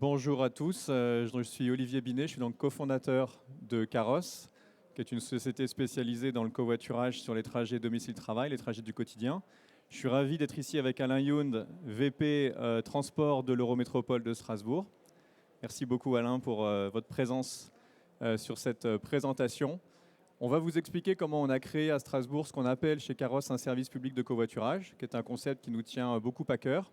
Bonjour à tous, je suis Olivier Binet, je suis donc cofondateur de Carros, qui est une société spécialisée dans le covoiturage sur les trajets domicile-travail, les trajets du quotidien. Je suis ravi d'être ici avec Alain Yound, VP Transport de l'Eurométropole de Strasbourg. Merci beaucoup Alain pour votre présence sur cette présentation. On va vous expliquer comment on a créé à Strasbourg ce qu'on appelle chez Carros un service public de covoiturage, qui est un concept qui nous tient beaucoup à cœur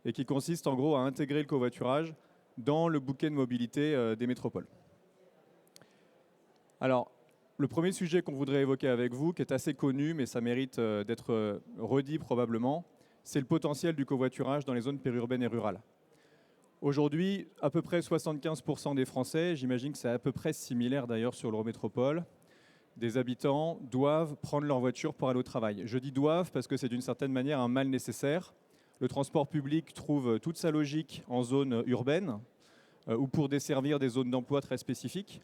et qui consiste en gros à intégrer le covoiturage dans le bouquet de mobilité des métropoles. Alors, le premier sujet qu'on voudrait évoquer avec vous, qui est assez connu, mais ça mérite d'être redit probablement, c'est le potentiel du covoiturage dans les zones périurbaines et rurales. Aujourd'hui, à peu près 75% des Français, j'imagine que c'est à peu près similaire d'ailleurs sur l'Eurométropole, des habitants doivent prendre leur voiture pour aller au travail. Je dis doivent parce que c'est d'une certaine manière un mal nécessaire. Le transport public trouve toute sa logique en zone urbaine ou pour desservir des zones d'emploi très spécifiques.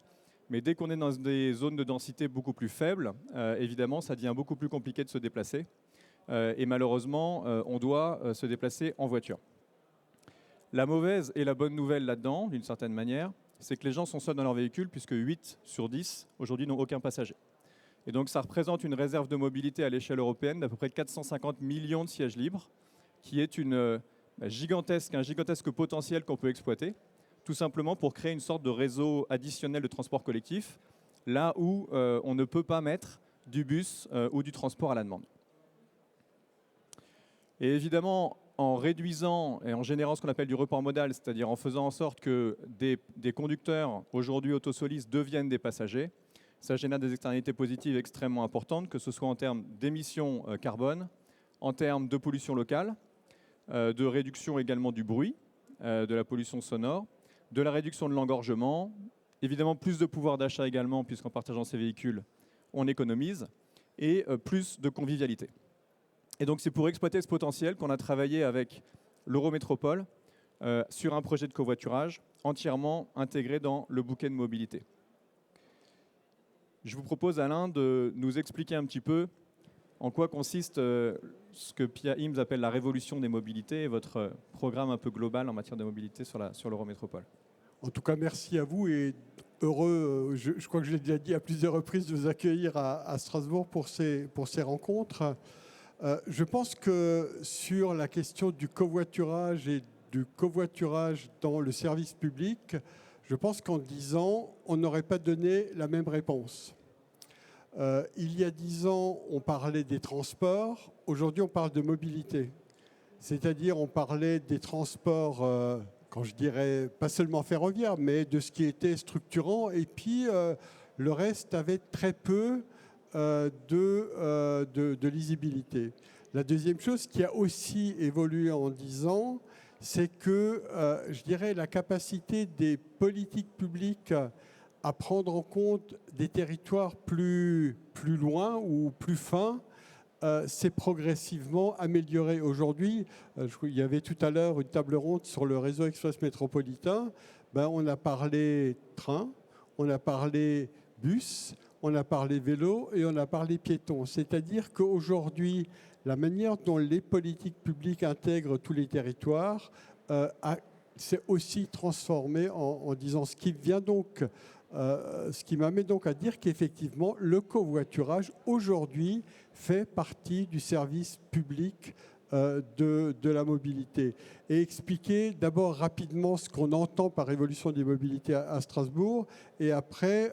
Mais dès qu'on est dans des zones de densité beaucoup plus faibles, évidemment, ça devient beaucoup plus compliqué de se déplacer. Et malheureusement, on doit se déplacer en voiture. La mauvaise et la bonne nouvelle là-dedans, d'une certaine manière, c'est que les gens sont seuls dans leur véhicule puisque 8 sur 10 aujourd'hui n'ont aucun passager. Et donc ça représente une réserve de mobilité à l'échelle européenne d'à peu près 450 millions de sièges libres, qui est un gigantesque potentiel qu'on peut exploiter, tout simplement pour créer une sorte de réseau additionnel de transport collectif, là où on ne peut pas mettre du bus ou du transport à la demande. Et évidemment, en réduisant et en générant ce qu'on appelle du report modal, c'est-à-dire en faisant en sorte que des conducteurs aujourd'hui autosolistes deviennent des passagers, ça génère des externalités positives extrêmement importantes, que ce soit en termes d'émissions carbone, en termes de pollution locale, de réduction également du bruit, de la pollution sonore, de la réduction de l'engorgement, évidemment plus de pouvoir d'achat également, puisqu'en partageant ces véhicules, on économise, et plus de convivialité. Et donc c'est pour exploiter ce potentiel qu'on a travaillé avec l'Eurométropole sur un projet de covoiturage entièrement intégré dans le bouquet de mobilité. Je vous propose, Alain, de nous expliquer un petit peu en quoi consiste ce que Pia Ims appelle la révolution des mobilités et votre programme un peu global en matière de mobilité sur l'Eurométropole. En tout cas, merci à vous et heureux, je crois que je l'ai déjà dit à plusieurs reprises, de vous accueillir à Strasbourg pour ces rencontres. Je pense que sur la question du covoiturage et du covoiturage dans le service public, je pense qu'en 10 ans, on n'aurait pas donné la même réponse. Il y a 10 ans, on parlait des transports. Aujourd'hui, on parle de mobilité. C'est-à-dire, on parlait des transports, quand je dirais pas seulement ferroviaires, mais de ce qui était structurant. Et puis, le reste avait très peu de lisibilité. La deuxième chose qui a aussi évolué en 10 ans, c'est que, je dirais, la capacité des politiques publiques à prendre en compte des territoires plus loin ou plus fins s'est progressivement améliorée. Aujourd'hui, il y avait tout à l'heure une table ronde sur le réseau express métropolitain. On a parlé train, on a parlé bus, on a parlé vélo et on a parlé piéton. C'est-à-dire qu'aujourd'hui, la manière dont les politiques publiques intègrent tous les territoires s'est aussi transformée en disant ce qui m'amène donc à dire qu'effectivement, le covoiturage aujourd'hui fait partie du service public de la mobilité. Et expliquer d'abord rapidement ce qu'on entend par révolution des mobilités à Strasbourg et après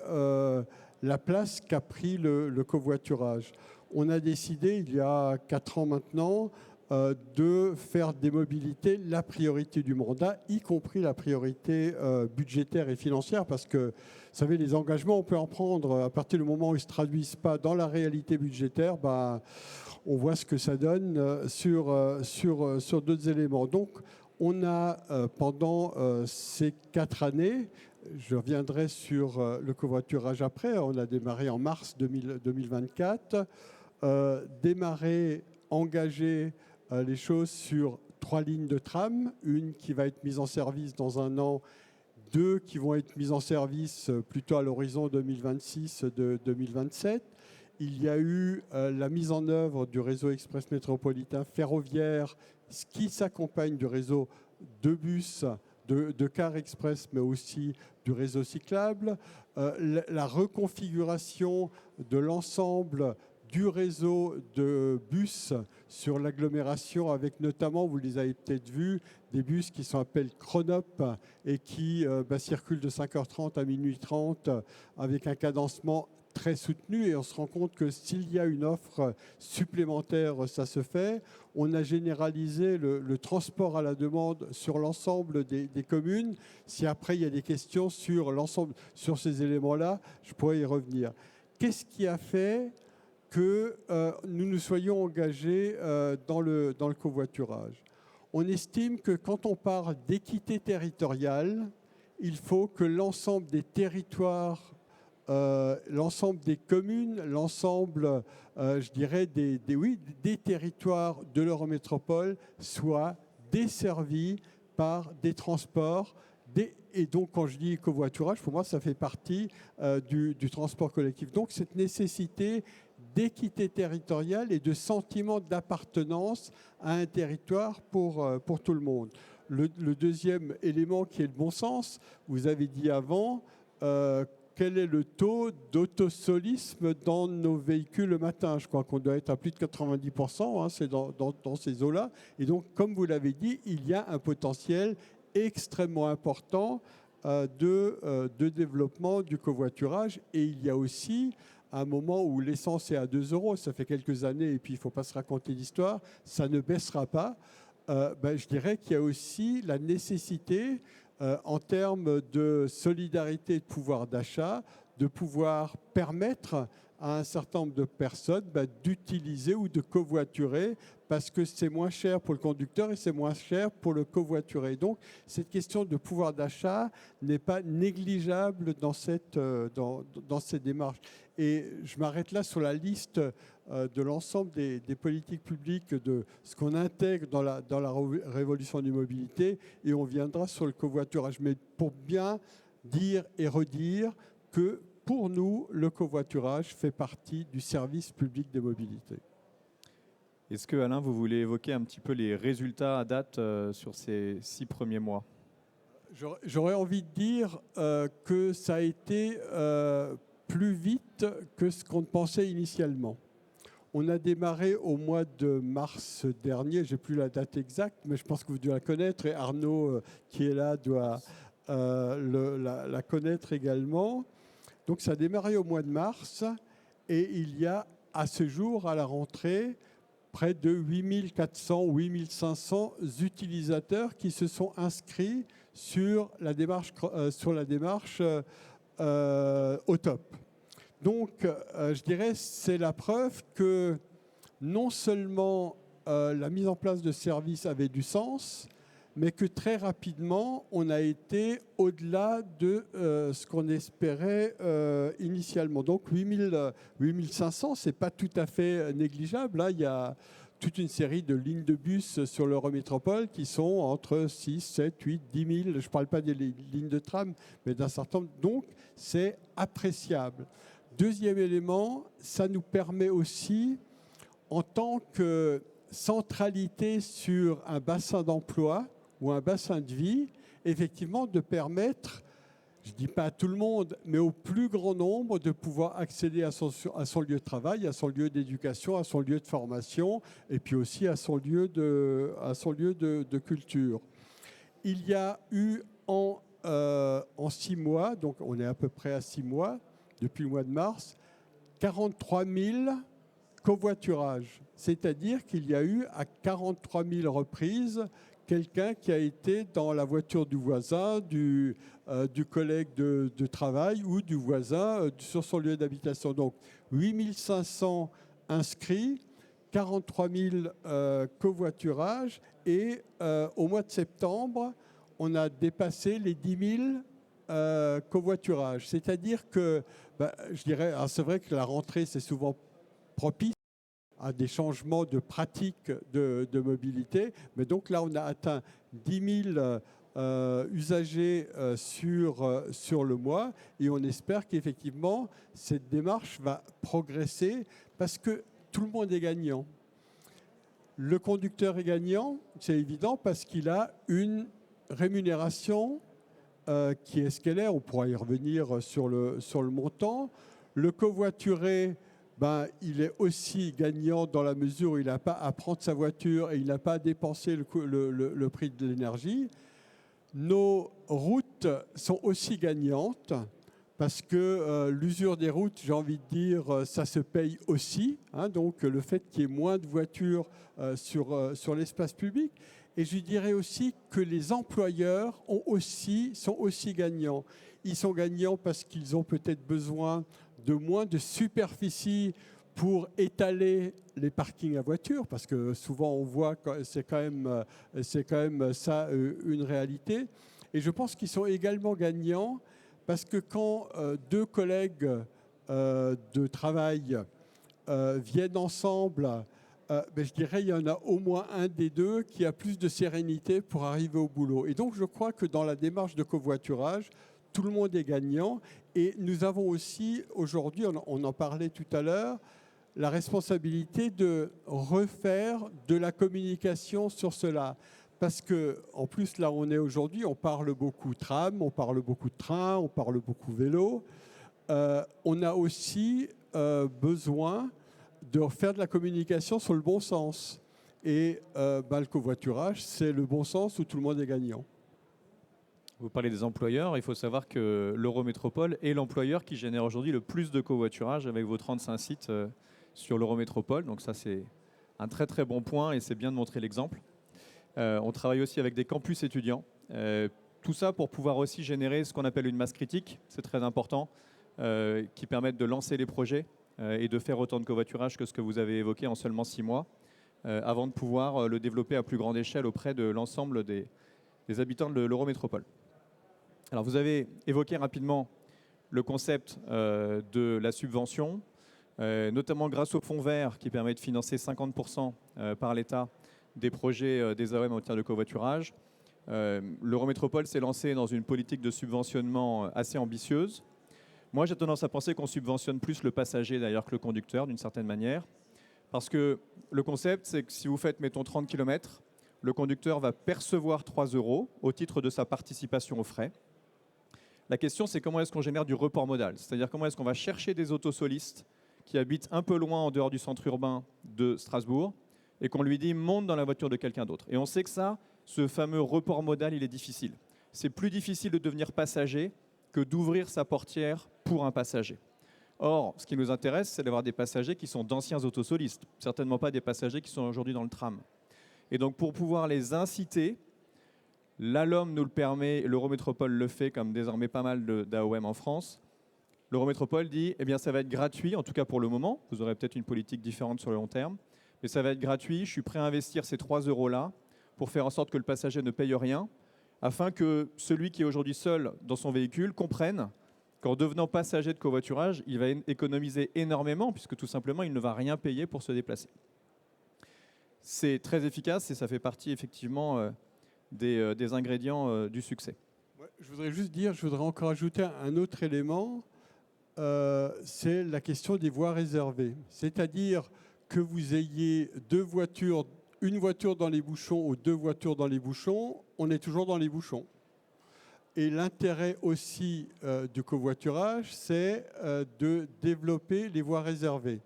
la place qu'a pris le covoiturage. On a décidé, il y a 4 ans maintenant, de faire des mobilités la priorité du mandat, y compris la priorité budgétaire et financière, parce que, vous savez, les engagements, on peut en prendre à partir du moment où ils ne se traduisent pas dans la réalité budgétaire, on voit ce que ça donne sur d'autres éléments. Donc, on a, pendant ces 4 années, je reviendrai sur le covoiturage après, on a démarré en mars 2024, engagé les choses sur 3 lignes de tram, une qui va être mise en service dans 1 an, 2 qui vont être mises en service plutôt à l'horizon 2026-2027. Il y a eu la mise en œuvre du réseau express métropolitain ferroviaire, ce qui s'accompagne du réseau de bus de cars express, mais aussi du réseau cyclable, la reconfiguration de l'ensemble du réseau de bus sur l'agglomération, avec notamment, vous les avez peut-être vus, des bus qui sont appelés Chronop et qui circulent de 5h30 à minuit 30 avec un cadencement très soutenu. Et on se rend compte que s'il y a une offre supplémentaire, ça se fait. On a généralisé le transport à la demande sur l'ensemble des communes. Si après il y a des questions sur l'ensemble, sur ces éléments-là, je pourrais y revenir. Qu'est-ce qui a fait que nous nous soyons engagés dans le covoiturage? On estime que quand on parle d'équité territoriale, il faut que l'ensemble des territoires, l'ensemble des communes, l'ensemble, je dirais, des territoires de l'Eurométropole soient desservis par des transports. Et donc, quand je dis covoiturage, pour moi, ça fait partie du transport collectif. Donc, cette nécessité d'équité territoriale et de sentiment d'appartenance à un territoire pour tout le monde. Le deuxième élément qui est le bon sens, vous avez dit avant, quel est le taux d'autosolisme dans nos véhicules le matin? Je crois qu'on doit être à plus de 90%, hein, c'est dans ces eaux-là. Et donc, comme vous l'avez dit, il y a un potentiel extrêmement important de développement du covoiturage. Et il y a aussi un moment où l'essence est à 2 euros, ça fait quelques années, et puis il ne faut pas se raconter l'histoire, ça ne baissera pas. Je dirais qu'il y a aussi la nécessité, en termes de solidarité et de pouvoir d'achat, de pouvoir permettre à un certain nombre de personnes d'utiliser ou de covoiturer parce que c'est moins cher pour le conducteur et c'est moins cher pour le covoituré. Donc, cette question de pouvoir d'achat n'est pas négligeable dans cette démarche. Et je m'arrête là sur la liste de l'ensemble des politiques publiques, de ce qu'on intègre dans la révolution du mobilité, et on viendra sur le covoiturage. Mais pour bien dire et redire que pour nous, le covoiturage fait partie du service public des mobilités. Est-ce que, Alain, vous voulez évoquer un petit peu les résultats à date sur ces 6 premiers mois? J'aurais envie de dire que ça a été plus vite que ce qu'on pensait initialement. On a démarré au mois de mars dernier, je n'ai plus la date exacte, mais je pense que vous devez la connaître, et Arnaud, qui est là, doit la connaître également. Donc ça a démarré au mois de mars, et il y a à ce jour, à la rentrée, près de 8400 ou 8500 utilisateurs qui se sont inscrits sur la démarche au top. Donc, je dirais, c'est la preuve que non seulement la mise en place de services avait du sens, mais que très rapidement, on a été au-delà de ce qu'on espérait initialement. Donc, 8500, ce n'est pas tout à fait négligeable. Là, il y a toute une série de lignes de bus sur l'Eurométropole qui sont entre 6, 7, 8, 10 000. Je ne parle pas des lignes de tram, mais d'un certain nombre. Donc, c'est appréciable. Deuxième élément, ça nous permet aussi, en tant que centralité sur un bassin d'emploi ou un bassin de vie, effectivement de permettre, je ne dis pas à tout le monde, mais au plus grand nombre de pouvoir accéder à son lieu de travail, à son lieu d'éducation, à son lieu de formation et puis aussi à son lieu de culture. Il y a eu en 6 mois, donc on est à peu près à 6 mois, depuis le mois de mars, 43 000 covoiturages. C'est-à-dire qu'il y a eu à 43 000 reprises quelqu'un qui a été dans la voiture du voisin, du collègue de travail ou du voisin sur son lieu d'habitation. Donc 8 500 inscrits, 43 000 covoiturages, et au mois de septembre, on a dépassé les 10 000 covoiturages. C'est-à-dire que, je dirais, c'est vrai que la rentrée, c'est souvent propice à des changements de pratiques de mobilité. Mais donc là, on a atteint 10 000 usagers sur le mois, et on espère qu'effectivement, cette démarche va progresser parce que tout le monde est gagnant. Le conducteur est gagnant, c'est évident, parce qu'il a une rémunération qui est ce qu'elle est. On pourra y revenir sur le montant. Le covoituré, il est aussi gagnant dans la mesure où il n'a pas à prendre sa voiture et il n'a pas à dépenser le prix de l'énergie. Nos routes sont aussi gagnantes parce que l'usure des routes, j'ai envie de dire, ça se paye aussi. Donc le fait qu'il y ait moins de voitures sur l'espace public. Et je dirais aussi que les employeurs sont aussi gagnants. Ils sont gagnants parce qu'ils ont peut-être besoin de moins de superficie pour étaler les parkings à voitures, parce que souvent on voit que c'est quand même ça une réalité. Et je pense qu'ils sont également gagnants parce que quand deux collègues de travail viennent ensemble, je dirais il y en a au moins un des deux qui a plus de sérénité pour arriver au boulot. Et donc je crois que dans la démarche de covoiturage, tout le monde est gagnant. Et nous avons aussi aujourd'hui, on en parlait tout à l'heure, la responsabilité de refaire de la communication sur cela. Parce que, en plus, là où on est aujourd'hui, on parle beaucoup tram, on parle beaucoup de train, on parle beaucoup vélo. On a aussi besoin de faire de la communication sur le bon sens. Et le covoiturage, c'est le bon sens où tout le monde est gagnant. Vous parlez des employeurs, il faut savoir que l'Eurométropole est l'employeur qui génère aujourd'hui le plus de covoiturage avec vos 35 sites sur l'Eurométropole. Donc ça, c'est un très très bon point et c'est bien de montrer l'exemple. On travaille aussi avec des campus étudiants. Tout ça pour pouvoir aussi générer ce qu'on appelle une masse critique, c'est très important, qui permettent de lancer les projets et de faire autant de covoiturage que ce que vous avez évoqué en seulement 6 mois, avant de pouvoir le développer à plus grande échelle auprès de l'ensemble des habitants de l'Eurométropole. Alors vous avez évoqué rapidement le concept de la subvention, notamment grâce au fonds vert qui permet de financer 50% par l'État des projets des AOM en matière de covoiturage. L'Eurométropole s'est lancée dans une politique de subventionnement assez ambitieuse. Moi, j'ai tendance à penser qu'on subventionne plus le passager d'ailleurs que le conducteur d'une certaine manière. Parce que le concept, c'est que si vous faites, mettons, 30 km, le conducteur va percevoir 3 € au titre de sa participation aux frais. La question, c'est comment est-ce qu'on génère du report modal, c'est-à-dire comment est-ce qu'on va chercher des autosolistes qui habitent un peu loin en dehors du centre urbain de Strasbourg et qu'on lui dit monte dans la voiture de quelqu'un d'autre. Et on sait que ça, ce fameux report modal, il est difficile. C'est plus difficile de devenir passager que d'ouvrir sa portière pour un passager. Or, ce qui nous intéresse, c'est d'avoir des passagers qui sont d'anciens autosolistes, certainement pas des passagers qui sont aujourd'hui dans le tram. Et donc, pour pouvoir les inciter, la LOM nous le permet, l'Eurométropole le fait, comme désormais pas mal d'AOM en France. L'Eurométropole dit, eh bien, ça va être gratuit, en tout cas pour le moment. Vous aurez peut-être une politique différente sur le long terme, mais ça va être gratuit. Je suis prêt à investir ces 3 € pour faire en sorte que le passager ne paye rien, afin que celui qui est aujourd'hui seul dans son véhicule comprenne qu'en devenant passager de covoiturage, il va économiser énormément, puisque tout simplement, il ne va rien payer pour se déplacer. C'est très efficace et ça fait partie effectivement des ingrédients du succès. Ouais, je voudrais encore ajouter un autre élément, c'est la question des voies réservées. C'est-à-dire que vous ayez une voiture dans les bouchons ou 2 voitures dans les bouchons, on est toujours dans les bouchons. Et l'intérêt aussi du covoiturage, c'est de développer les voies réservées.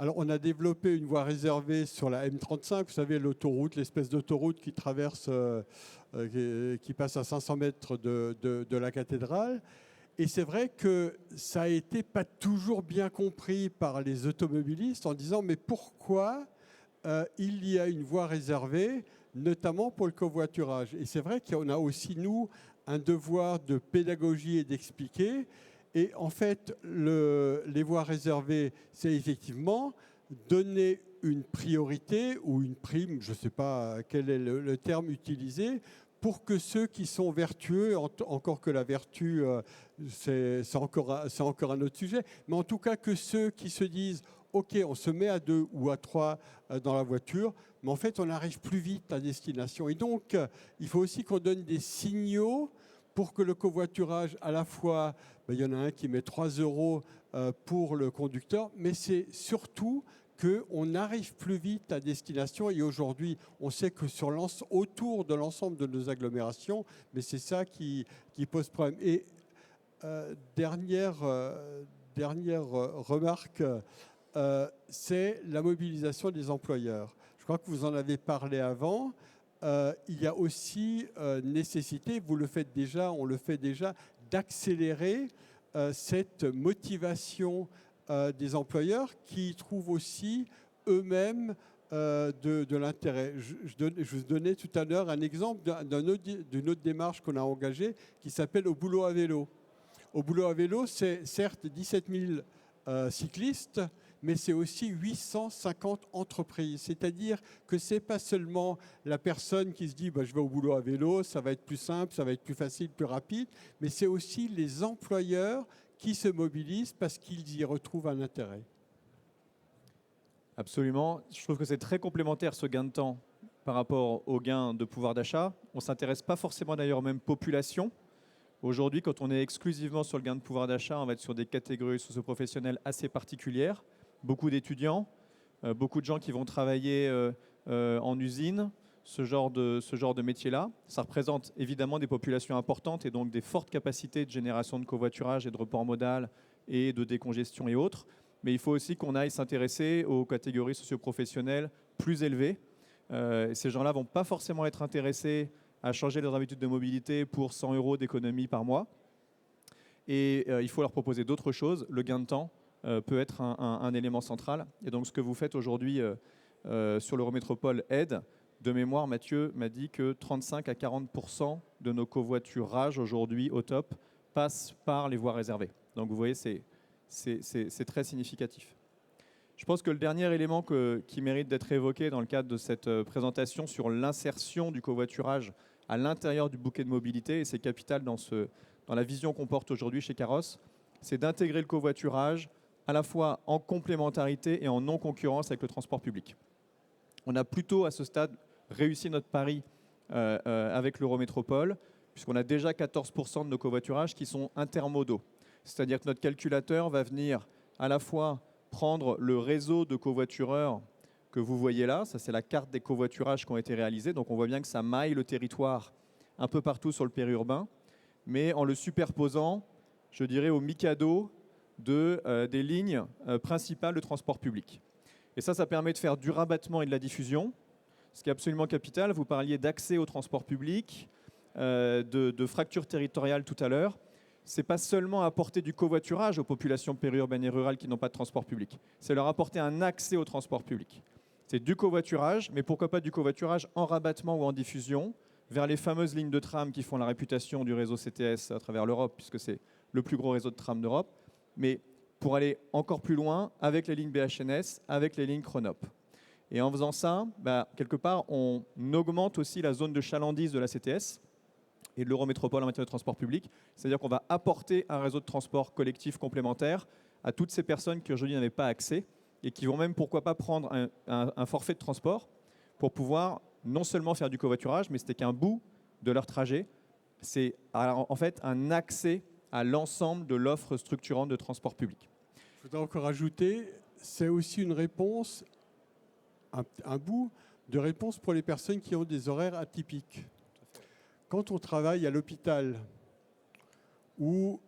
Alors, on a développé une voie réservée sur la M35, vous savez, l'autoroute, l'espèce d'autoroute qui traverse, qui passe à 500 mètres de la cathédrale. Et c'est vrai que ça a été pas toujours bien compris par les automobilistes en disant mais pourquoi il y a une voie réservée, notamment pour le covoiturage. Et c'est vrai qu'on a aussi, nous, un devoir de pédagogie et d'expliquer. Et en fait, les voies réservées, c'est effectivement donner une priorité ou une prime, je ne sais pas quel est le terme utilisé, pour que ceux qui sont vertueux, encore que la vertu, c'est encore un autre sujet, mais en tout cas que ceux qui se disent « Ok, on se met à 2 ou à 3 dans la voiture, mais en fait, on arrive plus vite à destination. » Et donc, il faut aussi qu'on donne des signaux pour que le covoiturage, à la fois, il y en a un qui met 3 € pour le conducteur, mais c'est surtout qu'on arrive plus vite à destination. Et aujourd'hui, on sait que autour de l'ensemble de nos agglomérations, mais c'est ça qui pose problème. Et dernière remarque, c'est la mobilisation des employeurs. Je crois que vous en avez parlé avant. Il y a aussi nécessité, vous le faites déjà, on le fait déjà, d'accélérer cette motivation des employeurs qui trouvent aussi eux-mêmes de l'intérêt. Je vous donnais tout à l'heure un exemple d'une autre démarche qu'on a engagée qui s'appelle Au boulot à vélo. Au boulot à vélo, c'est certes 17 000 cyclistes, mais c'est aussi 850 entreprises. C'est-à-dire que ce n'est pas seulement la personne qui se dit je vais au boulot à vélo, ça va être plus simple, ça va être plus facile, plus rapide, mais c'est aussi les employeurs qui se mobilisent parce qu'ils y retrouvent un intérêt. Absolument. Je trouve que c'est très complémentaire ce gain de temps par rapport au gain de pouvoir d'achat. On ne s'intéresse pas forcément d'ailleurs aux mêmes populations. Aujourd'hui, quand on est exclusivement sur le gain de pouvoir d'achat, on va être sur des catégories socio-professionnelles assez particulières. Beaucoup d'étudiants, beaucoup de gens qui vont travailler en usine, ce genre de métier-là. Ça représente évidemment des populations importantes et donc des fortes capacités de génération de covoiturage et de report modal et de décongestion et autres. Mais il faut aussi qu'on aille s'intéresser aux catégories socio-professionnelles plus élevées. Ces gens-là ne vont pas forcément être intéressés à changer leurs habitudes de mobilité pour 100 € d'économie par mois. Et il faut leur proposer d'autres choses. Le gain de temps peut être un élément central. Et donc ce que vous faites aujourd'hui sur l'Eurométropole aide. De mémoire, Mathieu m'a dit que 35 à 40% de nos covoiturages aujourd'hui au top passent par les voies réservées. Donc vous voyez, c'est très significatif. Je pense que le dernier élément qui mérite d'être évoqué dans le cadre de cette présentation sur l'insertion du covoiturage à l'intérieur du bouquet de mobilité, et c'est capital dans la vision qu'on porte aujourd'hui chez Caros, c'est d'intégrer le covoiturage à la fois en complémentarité et en non-concurrence avec le transport public. On a plutôt à ce stade réussi notre pari avec l'Eurométropole, puisqu'on a déjà 14% de nos covoiturages qui sont intermodaux. C'est-à-dire que notre calculateur va venir à la fois prendre le réseau de covoitureurs que vous voyez là, ça c'est la carte des covoiturages qui ont été réalisés, donc on voit bien que ça maille le territoire un peu partout sur le périurbain, mais en le superposant, je dirais, au Mikado des lignes principales de transport public. Et ça permet de faire du rabattement et de la diffusion, ce qui est absolument capital. Vous parliez d'accès au transport public, de fracture territoriale tout à l'heure. Ce n'est pas seulement apporter du covoiturage aux populations périurbaines et rurales qui n'ont pas de transport public, c'est leur apporter un accès au transport public. C'est du covoiturage, mais pourquoi pas du covoiturage en rabattement ou en diffusion vers les fameuses lignes de tram qui font la réputation du réseau CTS à travers l'Europe, puisque c'est le plus gros réseau de tram d'Europe, mais pour aller encore plus loin avec les lignes BHNS, avec les lignes Chronop. Et en faisant ça, quelque part, on augmente aussi la zone de chalandise de la CTS et de l'Eurométropole en matière de transport public. C'est-à-dire qu'on va apporter un réseau de transport collectif complémentaire à toutes ces personnes qui aujourd'hui n'avaient pas accès et qui vont même, pourquoi pas, prendre un forfait de transport pour pouvoir non seulement faire du covoiturage, mais c'était qu'un bout de leur trajet. C'est en fait un accès à l'ensemble de l'offre structurante de transport public. Je voudrais encore ajouter, c'est aussi une réponse, un bout de réponse pour les personnes qui ont des horaires atypiques. Quand on travaille à l'hôpital, où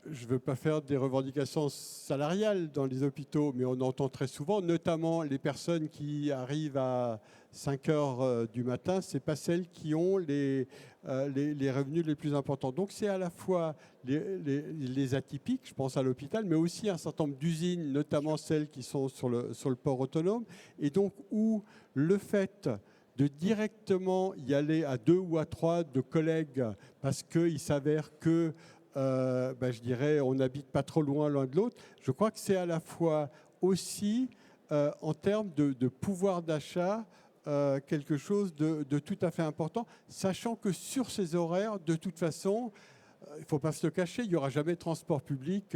je ne veux pas faire des revendications salariales dans les hôpitaux, mais on entend très souvent, notamment les personnes qui arrivent à 5 heures du matin, ce n'est pas celles qui ont les revenus les plus importants. Donc c'est à la fois les atypiques, je pense à l'hôpital, mais aussi un certain nombre d'usines, notamment celles qui sont sur le port autonome, et donc où le fait de directement y aller à 2 ou à 3 de collègues, parce qu'il s'avère que je dirais, on n'habite pas trop loin l'un de l'autre. Je crois que c'est à la fois aussi, en termes de pouvoir d'achat, quelque chose de tout à fait important, sachant que sur ces horaires, de toute façon, il ne faut pas se le cacher, il n'y aura jamais de transport public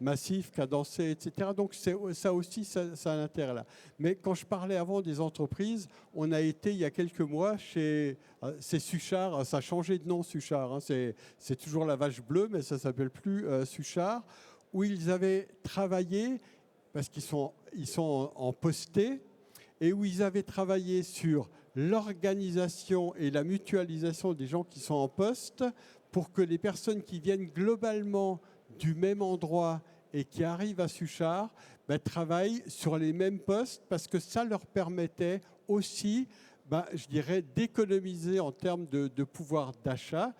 massif, cadencé, etc. Donc ça aussi, ça a un intérêt là. Mais quand je parlais avant des entreprises, on a été il y a quelques mois chez c'est Suchard, ça a changé de nom Suchard, hein, c'est toujours la vache bleue, mais ça ne s'appelle plus Suchard, où ils avaient travaillé, parce qu'ils sont ils sont en posté et où ils avaient travaillé sur l'organisation et la mutualisation des gens qui sont en poste pour que les personnes qui viennent globalement du même endroit et qui arrivent à Suchard travaillent sur les mêmes postes parce que ça leur permettait aussi, je dirais, d'économiser en termes de pouvoir d'achat,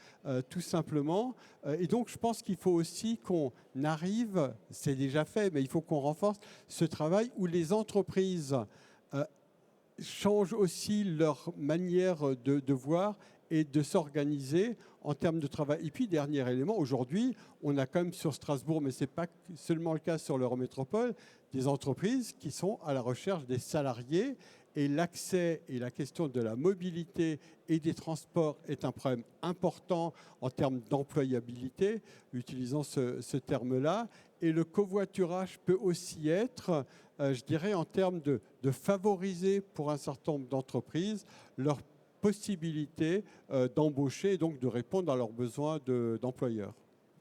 tout simplement. Et donc, je pense qu'il faut aussi qu'on arrive, c'est déjà fait, mais il faut qu'on renforce ce travail où les entreprises changent aussi leur manière de voir et de s'organiser en termes de travail. Et puis, dernier élément, aujourd'hui, on a quand même sur Strasbourg, mais ce n'est pas seulement le cas sur l'Eurométropole, des entreprises qui sont à la recherche des salariés. Et l'accès et la question de la mobilité et des transports est un problème important en termes d'employabilité, utilisant ce terme-là. Et le covoiturage peut aussi être, je dirais, en termes de favoriser pour un certain nombre d'entreprises leur possibilité d'embaucher et donc de répondre à leurs besoins d'employeurs.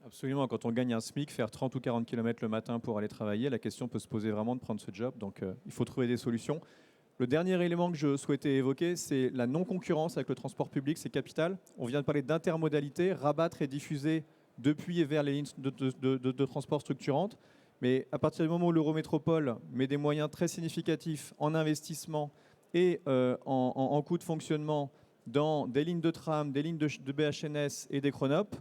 Absolument. Quand on gagne un SMIC, faire 30 ou 40 km le matin pour aller travailler, la question peut se poser vraiment de prendre ce job. Donc, il faut trouver des solutions. Le dernier élément que je souhaitais évoquer, c'est la non-concurrence avec le transport public, c'est capital. On vient de parler d'intermodalité, rabattre et diffuser depuis et vers les lignes de transport structurantes. Mais à partir du moment où l'Eurométropole met des moyens très significatifs en investissement et en coût de fonctionnement dans des lignes de tram, des lignes de BHNS et des chronopes,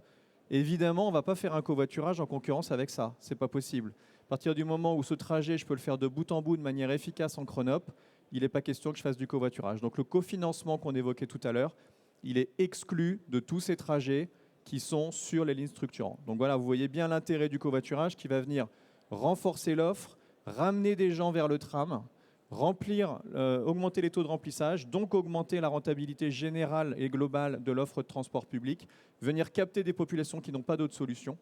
évidemment, on ne va pas faire un covoiturage en concurrence avec ça. Ce n'est pas possible. À partir du moment où ce trajet, je peux le faire de bout en bout de manière efficace en chronope, il n'est pas question que je fasse du covoiturage. Donc le cofinancement qu'on évoquait tout à l'heure, il est exclu de tous ces trajets qui sont sur les lignes structurantes. Donc voilà, vous voyez bien l'intérêt du covoiturage qui va venir renforcer l'offre, ramener des gens vers le tram, augmenter les taux de remplissage, donc augmenter la rentabilité générale et globale de l'offre de transport public, venir capter des populations qui n'ont pas d'autre solution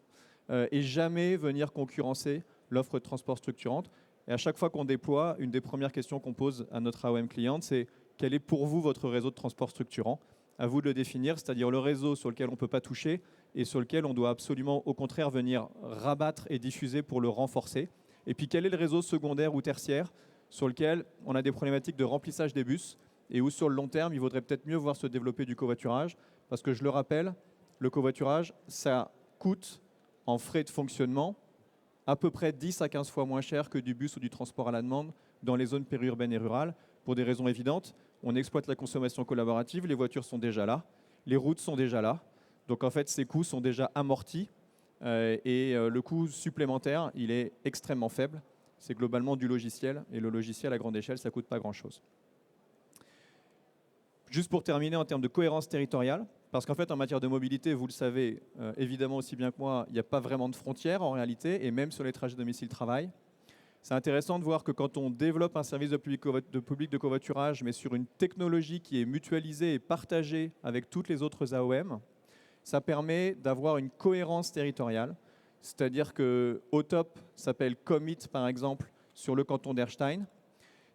et jamais venir concurrencer l'offre de transport structurante. Et à chaque fois qu'on déploie, une des premières questions qu'on pose à notre AOM cliente, c'est quel est pour vous votre réseau de transport structurant? À vous de le définir, c'est-à-dire le réseau sur lequel on ne peut pas toucher et sur lequel on doit absolument, au contraire, venir rabattre et diffuser pour le renforcer. Et puis quel est le réseau secondaire ou tertiaire sur lequel on a des problématiques de remplissage des bus et où sur le long terme, il vaudrait peut-être mieux voir se développer du covoiturage parce que je le rappelle, le covoiturage, ça coûte en frais de fonctionnement à peu près 10 à 15 fois moins cher que du bus ou du transport à la demande dans les zones périurbaines et rurales, pour des raisons évidentes. On exploite la consommation collaborative, les voitures sont déjà là, les routes sont déjà là. Donc en fait, ces coûts sont déjà amortis et le coût supplémentaire, il est extrêmement faible. C'est globalement du logiciel et le logiciel à grande échelle, ça ne coûte pas grand-chose. Juste pour terminer, en termes de cohérence territoriale, parce qu'en fait, en matière de mobilité, vous le savez évidemment aussi bien que moi, il n'y a pas vraiment de frontières en réalité, et même sur les trajets domicile-travail. C'est intéressant de voir que quand on développe un service de public de covoiturage, mais sur une technologie qui est mutualisée et partagée avec toutes les autres AOM, ça permet d'avoir une cohérence territoriale. C'est-à-dire que Autop s'appelle Commit, par exemple, sur le canton d'Erstein.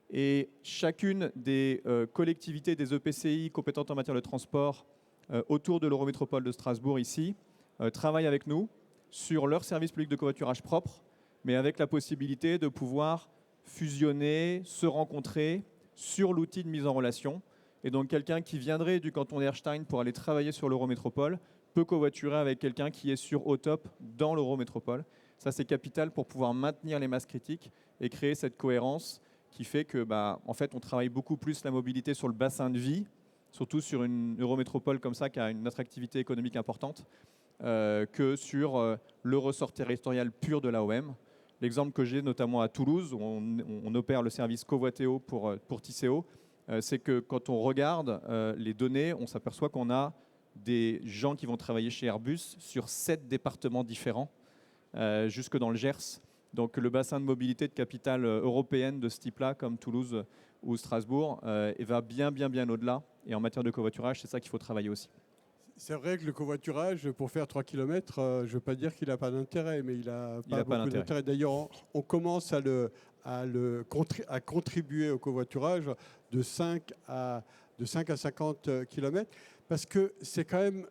Et chacune des collectivités, des EPCI compétentes en matière de transport autour de l'Eurométropole de Strasbourg ici, travaillent avec nous sur leur service public de covoiturage propre, mais avec la possibilité de pouvoir fusionner, se rencontrer sur l'outil de mise en relation. Et donc quelqu'un qui viendrait du canton d'Erstein pour aller travailler sur l'Eurométropole peut covoiturer avec quelqu'un qui est sur Autop dans l'Eurométropole. Ça, c'est capital pour pouvoir maintenir les masses critiques et créer cette cohérence qui fait que, en fait, on travaille beaucoup plus la mobilité sur le bassin de vie, surtout sur une Eurométropole comme ça qui a une attractivité économique importante, que sur le ressort territorial pur de l'AOM. L'exemple que j'ai notamment à Toulouse, où on opère le service Covoitéo pour Tisséo, c'est que quand on regarde les données, on s'aperçoit qu'on a des gens qui vont travailler chez Airbus sur 7 départements différents, jusque dans le Gers. Donc le bassin de mobilité de capitale européenne de ce type-là, comme Toulouse ou Strasbourg, va bien au-delà. Et en matière de covoiturage, c'est ça qu'il faut travailler aussi. C'est vrai que le covoiturage, pour faire 3 km, je ne veux pas dire qu'il n'a pas d'intérêt, mais il n'a pas beaucoup d'intérêt. D'ailleurs, on commence à contribuer au covoiturage de 5 à 50 km, parce que c'est quand même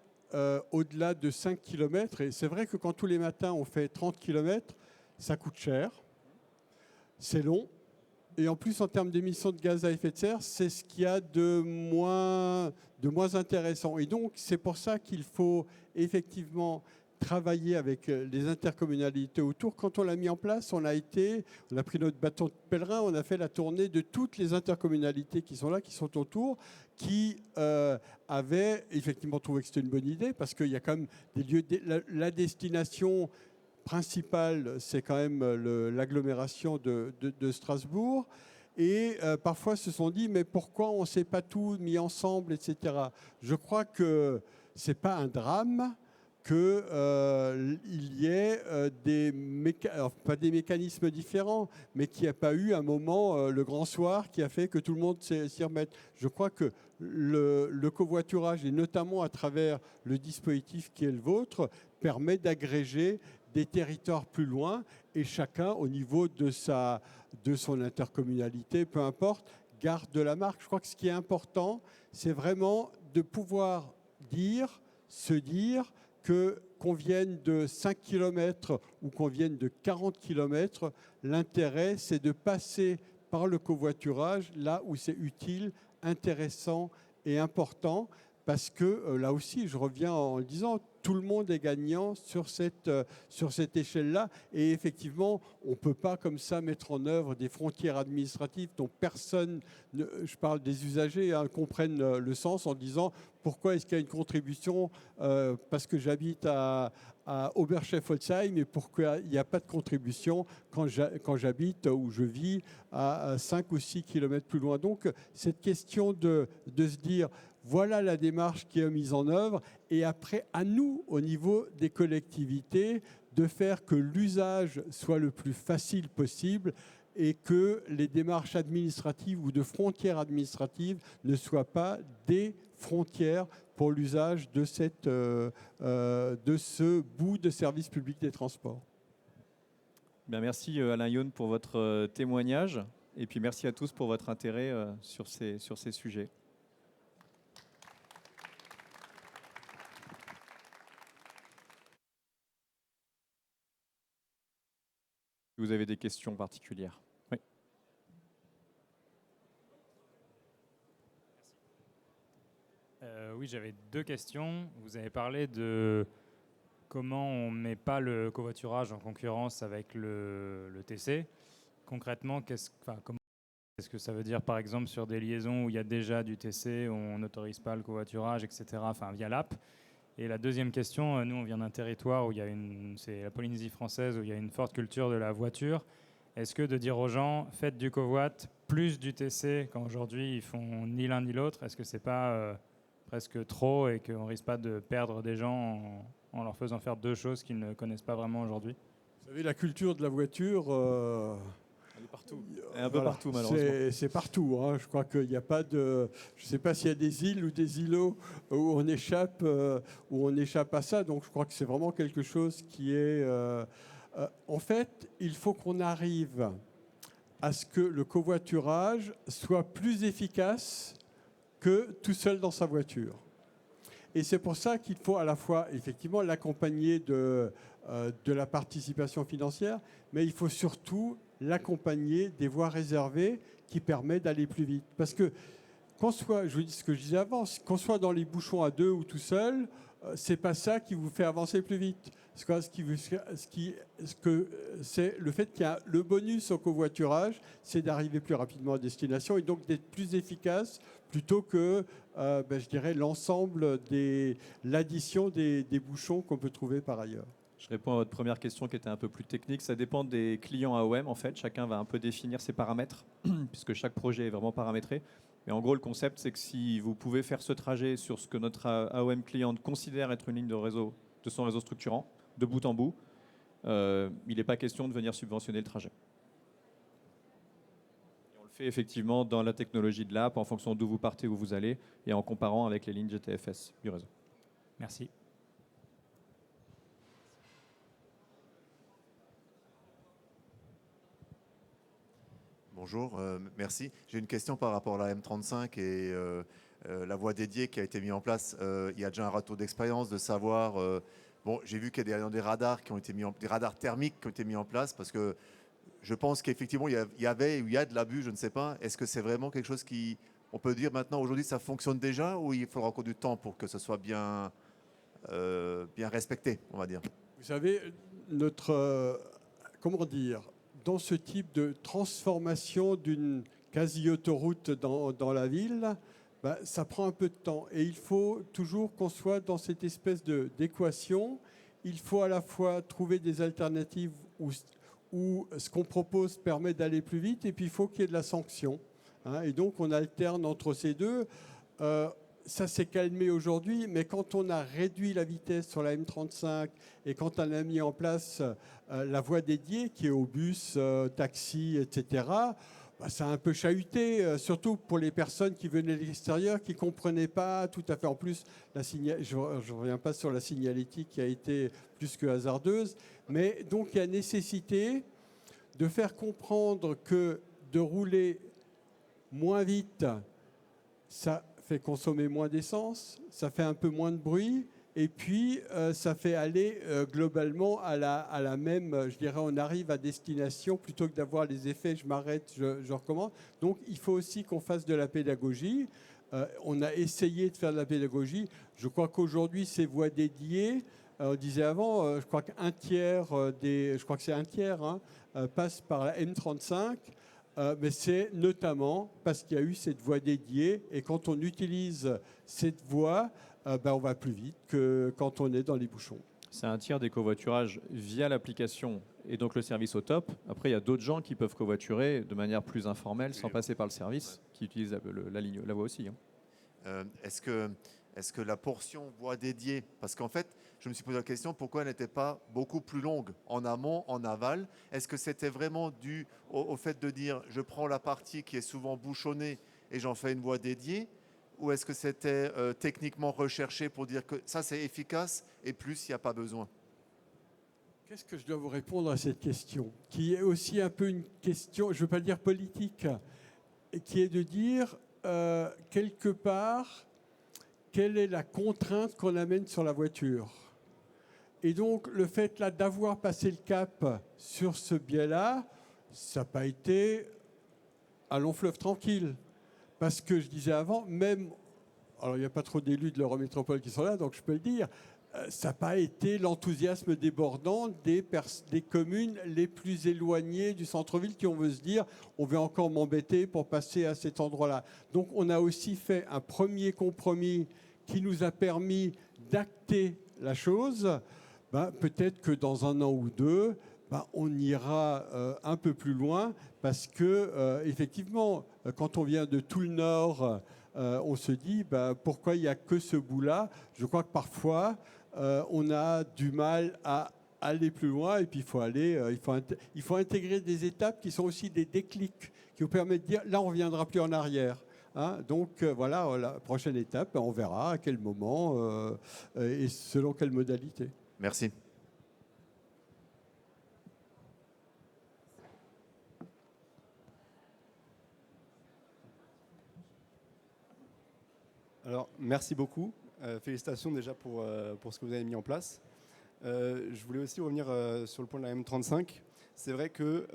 au-delà de 5 km. Et c'est vrai que quand tous les matins, on fait 30 km, ça coûte cher, c'est long, Et en plus, en termes d'émissions de gaz à effet de serre, c'est ce qu'il y a de moins intéressant. Et donc, c'est pour ça qu'il faut effectivement travailler avec les intercommunalités autour. Quand on l'a mis en place, on a pris notre bâton de pèlerin, on a fait la tournée de toutes les intercommunalités qui sont là, qui sont autour, qui avaient effectivement trouvé que c'était une bonne idée, parce qu'il y a quand même des lieux, la destination principale, c'est quand même l'agglomération de Strasbourg. Et parfois se sont dit, mais pourquoi on ne s'est pas tout mis ensemble, etc. Je crois que ce n'est pas un drame qu'il y ait pas des mécanismes différents, mais qu'il n'y a pas eu un moment, le grand soir, qui a fait que tout le monde s'y remette. Je crois que le covoiturage, et notamment à travers le dispositif qui est le vôtre, permet d'agréger des territoires plus loin, et chacun, au niveau de son intercommunalité, peu importe, garde de la marque. Je crois que ce qui est important, c'est vraiment de pouvoir se dire qu'on vienne de 5 km ou qu'on vienne de 40 km, l'intérêt, c'est de passer par le covoiturage là où c'est utile, intéressant et important, parce que là aussi, je reviens en le disant, tout le monde est gagnant sur cette échelle-là. Et effectivement, on ne peut pas comme ça mettre en œuvre des frontières administratives dont personne, je parle des usagers, comprennent le sens, en disant pourquoi est-ce qu'il y a une contribution parce que j'habite à Oberchef-Holzheim, et pourquoi il n'y a pas de contribution quand j'habite ou je vis à 5 ou 6 kilomètres plus loin. Donc cette question de se dire voilà la démarche qui est mise en œuvre, et après, à nous, au niveau des collectivités, de faire que l'usage soit le plus facile possible et que les démarches administratives ou de frontières administratives ne soient pas des frontières pour l'usage de ce bout de service public des transports. Bien, merci Alain Youn pour votre témoignage, et puis merci à tous pour votre intérêt sur ces sujets. Vous avez des questions particulières? Oui. Oui, j'avais deux questions. Vous avez parlé de comment on ne met pas le covoiturage en concurrence avec le TC. Concrètement, comment est-ce que ça veut dire, par exemple, sur des liaisons où il y a déjà du TC, où on n'autorise pas le covoiturage, etc., enfin, via l'app? Et la deuxième question, nous on vient d'un territoire où il y a c'est la Polynésie française, où il y a une forte culture de la voiture. Est-ce que de dire aux gens, faites du covoit plus du TC, quand aujourd'hui ils font ni l'un ni l'autre, est-ce que c'est pas presque trop, et qu'on risque pas de perdre des gens en leur faisant faire deux choses qu'ils ne connaissent pas vraiment aujourd'hui? Vous savez, la culture de la voiture... Elle est partout. Elle est un peu partout, malheureusement. C'est partout. Hein. Je crois qu'il n'y a pas de... Je ne sais pas s'il y a des îles ou des îlots où on échappe à ça. Donc je crois que c'est vraiment quelque chose qui est... en fait, il faut qu'on arrive à ce que le covoiturage soit plus efficace que tout seul dans sa voiture. Et c'est pour ça qu'il faut à la fois, effectivement, l'accompagner de la participation financière, mais il faut surtout l'accompagner des voies réservées qui permettent d'aller plus vite. Parce que, je vous dis ce que je disais avant, qu'on soit dans les bouchons à deux ou tout seul, c'est pas ça qui vous fait avancer plus vite. C'est le fait qu'il y a le bonus au covoiturage, c'est d'arriver plus rapidement à destination et donc d'être plus efficace plutôt que, je dirais, l'addition des bouchons qu'on peut trouver par ailleurs. Je réponds à votre première question qui était un peu plus technique. Ça dépend des clients AOM, en fait. Chacun va un peu définir ses paramètres, puisque chaque projet est vraiment paramétré. Mais en gros, le concept, c'est que si vous pouvez faire ce trajet sur ce que notre AOM cliente considère être une ligne de son réseau structurant, de bout en bout, il n'est pas question de venir subventionner le trajet. Et on le fait effectivement dans la technologie de l'app, en fonction d'où vous partez, où vous allez, et en comparant avec les lignes GTFS du réseau. Merci. Bonjour, merci. J'ai une question par rapport à la M35 et la voie dédiée qui a été mise en place. Il y a déjà un retour d'expérience de savoir... bon, j'ai vu qu'il y a des radars qui ont été des radars thermiques qui ont été mis en place, parce que je pense qu'effectivement, il y avait ou il y a de l'abus, je ne sais pas. Est-ce que c'est vraiment quelque chose qui, on peut dire maintenant, aujourd'hui, ça fonctionne déjà ou il faudra encore du temps pour que ce soit bien, bien respecté, on va dire? Vous savez, notre, comment dire, dans ce type de transformation d'une quasi-autoroute dans la ville, bah, ça prend un peu de temps. Et il faut toujours qu'on soit dans cette espèce d'équation. Il faut à la fois trouver des alternatives où ce qu'on propose permet d'aller plus vite, et puis il faut qu'il y ait de la sanction. Hein. Et donc on alterne entre ces deux. Ça s'est calmé aujourd'hui, mais quand on a réduit la vitesse sur la M35 et quand on a mis en place la voie dédiée qui est au bus, taxi, etc., bah, ça a un peu chahuté, surtout pour les personnes qui venaient de l'extérieur, qui ne comprenaient pas tout à fait. En plus, je ne reviens pas sur la signalétique qui a été plus que hasardeuse, mais donc il y a nécessité de faire comprendre que de rouler moins vite, ça fait consommer moins d'essence, ça fait un peu moins de bruit, et puis ça fait aller globalement à la même, je dirais, on arrive à destination plutôt que d'avoir les effets, je m'arrête, je recommence. Donc il faut aussi qu'on fasse de la pédagogie. On a essayé de faire de la pédagogie. Je crois qu'aujourd'hui, ces voies dédiées, on disait avant, je crois qu'un tiers je crois que c'est un tiers, hein, passe par la M35. Mais c'est notamment parce qu'il y a eu cette voie dédiée et quand on utilise cette voie, on va plus vite que quand on est dans les bouchons. C'est un tiers des covoiturages via l'application et donc le service au top. Après, il y a d'autres gens qui peuvent covoiturer de manière plus informelle sans passer par le service, qui utilisent la voie aussi. Hein. Est-ce que la portion voie dédiée, parce qu'en fait, je me suis posé la question, pourquoi elle n'était pas beaucoup plus longue en amont, en aval? Est-ce que c'était vraiment dû au fait de dire, je prends la partie qui est souvent bouchonnée et j'en fais une voie dédiée? Ou est-ce que c'était techniquement recherché pour dire que ça c'est efficace et plus il n'y a pas besoin? Qu'est-ce que je dois vous répondre à cette question, qui est aussi un peu une question, je ne veux pas dire politique, et qui est de dire, quelque part, quelle est la contrainte qu'on amène sur la voiture? Et donc, le fait là d'avoir passé le cap sur ce biais-là, ça n'a pas été un long fleuve tranquille. Parce que je disais avant, même, alors il n'y a pas trop d'élus de l'Eurométropole qui sont là, donc je peux le dire, ça n'a pas été l'enthousiasme débordant des communes les plus éloignées du centre-ville qui on veut se dire, on veut encore m'embêter pour passer à cet endroit-là. Donc on a aussi fait un premier compromis qui nous a permis d'acter la chose. Peut-être que dans un an ou deux, on ira un peu plus loin parce que effectivement, quand on vient de tout le nord, on se dit pourquoi il n'y a que ce bout-là. Je crois que parfois, on a du mal à aller plus loin et puis il faut intégrer des étapes qui sont aussi des déclics qui vous permettent de dire là, on ne reviendra plus en arrière. Hein, donc voilà, la prochaine étape, on verra à quel moment et selon quelle modalité. Merci. Alors, merci beaucoup. Félicitations déjà pour ce que vous avez mis en place. Je voulais aussi revenir sur le point de la M35. C'est vrai que,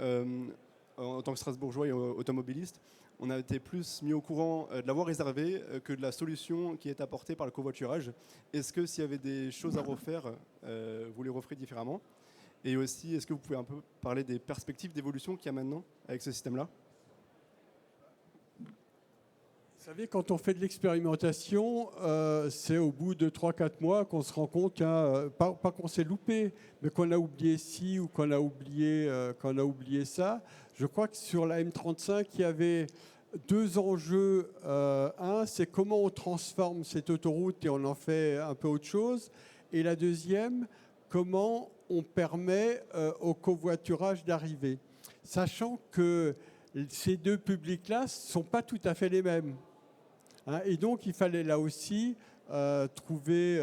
en tant que Strasbourgeois et automobiliste, on a été plus mis au courant de la voie réservée que de la solution qui est apportée par le covoiturage. Est-ce que s'il y avait des choses à refaire, vous les referez différemment? Et aussi, est-ce que vous pouvez un peu parler des perspectives d'évolution qu'il y a maintenant avec ce système-là? Vous savez, quand on fait de l'expérimentation, c'est au bout de 3-4 mois qu'on se rend compte, pas qu'on s'est loupé, mais qu'on a oublié ci ou qu'on a oublié ça. Je crois que sur la M35, il y avait deux enjeux. Un, c'est comment on transforme cette autoroute et on en fait un peu autre chose. Et la deuxième, comment on permet au covoiturage d'arriver. Sachant que ces deux publics-là ne sont pas tout à fait les mêmes. Hein, et donc, il fallait là aussi trouver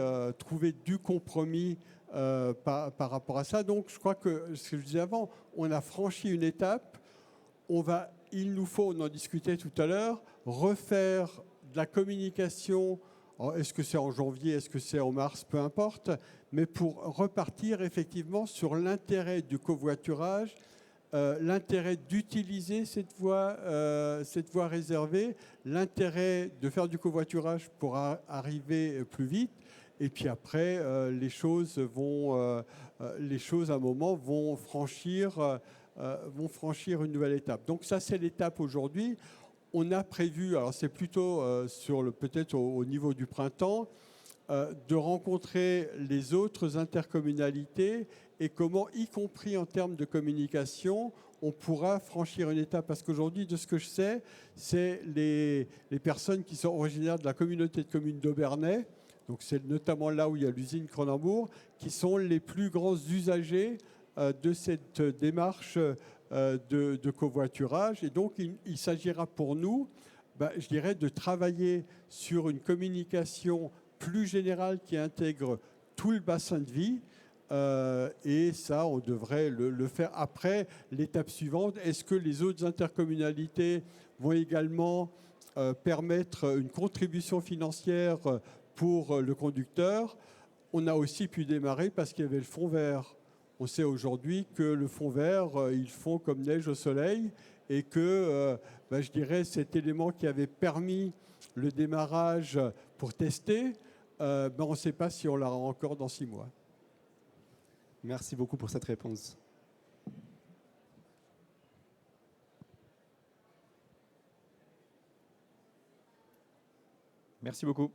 du compromis par rapport à ça. Donc, je crois que, ce que je disais avant, on a franchi une étape. Il nous faut, on en discutait tout à l'heure, refaire de la communication. Est-ce que c'est en janvier, est-ce que c'est en mars, peu importe, mais pour repartir effectivement sur l'intérêt du covoiturage l'intérêt d'utiliser cette voie réservée, l'intérêt de faire du covoiturage pour arriver plus vite. Et puis après, les choses à un moment vont franchir une nouvelle étape. Donc ça, c'est l'étape aujourd'hui. On a prévu, alors c'est plutôt peut-être au niveau du printemps, de rencontrer les autres intercommunalités et comment, y compris en termes de communication, on pourra franchir une étape. Parce qu'aujourd'hui, de ce que je sais, c'est les personnes qui sont originaires de la communauté de communes d'Aubernais, donc c'est notamment là où il y a l'usine Cronenbourg, qui sont les plus grands usagers de cette démarche de covoiturage. Et donc, il s'agira pour nous, je dirais, de travailler sur une communication plus générale qui intègre tout le bassin de vie. Et ça, on devrait le faire après. L'étape suivante, est-ce que les autres intercommunalités vont également permettre une contribution financière pour le conducteur? On a aussi pu démarrer parce qu'il y avait le fonds vert. On sait aujourd'hui que le fonds vert, ils font comme neige au soleil et que, je dirais, cet élément qui avait permis le démarrage pour tester, on ne sait pas si on l'aura encore dans 6 mois. Merci beaucoup pour cette réponse. Merci beaucoup.